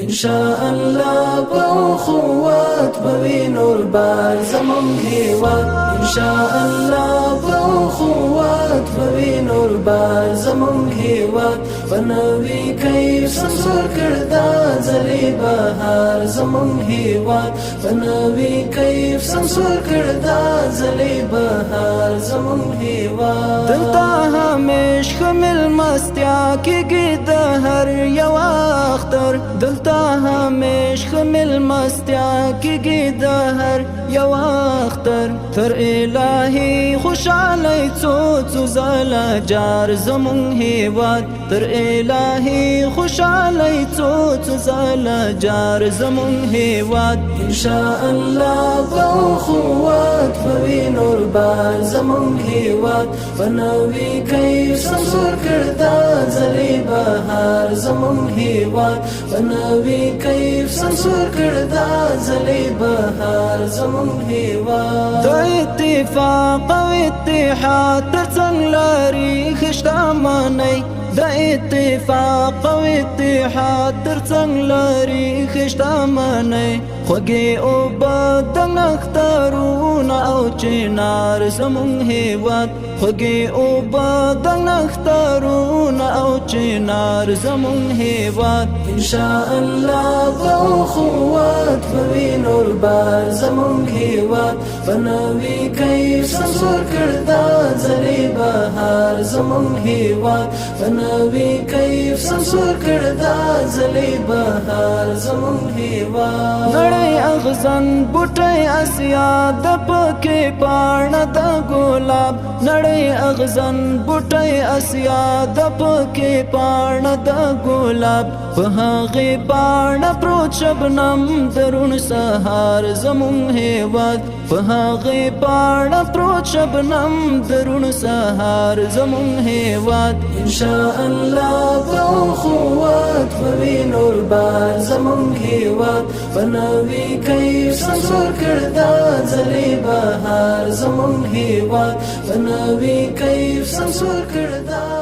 ان شاء الله بأخوات بوي نور بار زمون هیواد ان شاء الله بأخوات بوي نور بار زمون هیواد بنوي کیف سمسور کردا زلی بهار زمون هیواد بنوي کیف سمسور کردا زلی بهار زمون هیواد دلتا همیش خمل مستیا کی د هر یو اختر دلتا همیش خمل مستیا کی د هر یو اختر تر الهی خوشالی څو زلا جار زمون هیواد تر الهی خوشالی څو زلا جار زمون هیواد ان شاء الله بأخوات بوي نور بار زمون هیواد بنوي کیف سمسور کردا زلی بهار زمون هیواد بنوي کیف سمسور کردا زلی بهار زمون هیواد د اتفاق او اتحاد ترڅنګ لري خشتمنۍ د اتفاق او اتحاد ترڅنګ لري خشتمنۍ خوږې اوبه د نخترونه او چنار زمون هیواد خوږې اوبه د نخترونه او چنار زمون هیواد ان شاء الله بأخوات بوي نور بار زمون هیواد بنوي کیف سمسور کردا زلی بهار زمون هیواد بنوي کیف سمسور کردا زلی بهار زمون هیواد نړۍ اغزن بوټي اسیا د پکې پاڼه د ګلاب نړۍ اغزن بوټي اسیا د پکې پاڼه د ګلاب په هغې پاڼه پروت شبنم درون سهار زمون هیواد په هغې پاڼه پروت شبنم درون سهار زمون هیواد ان شاء الله بأخوات بوي نور بار زمون هیواد بنوي کیف سمسور کردا زلی بهار زمون هیواد بنوي کیف سمسور کردا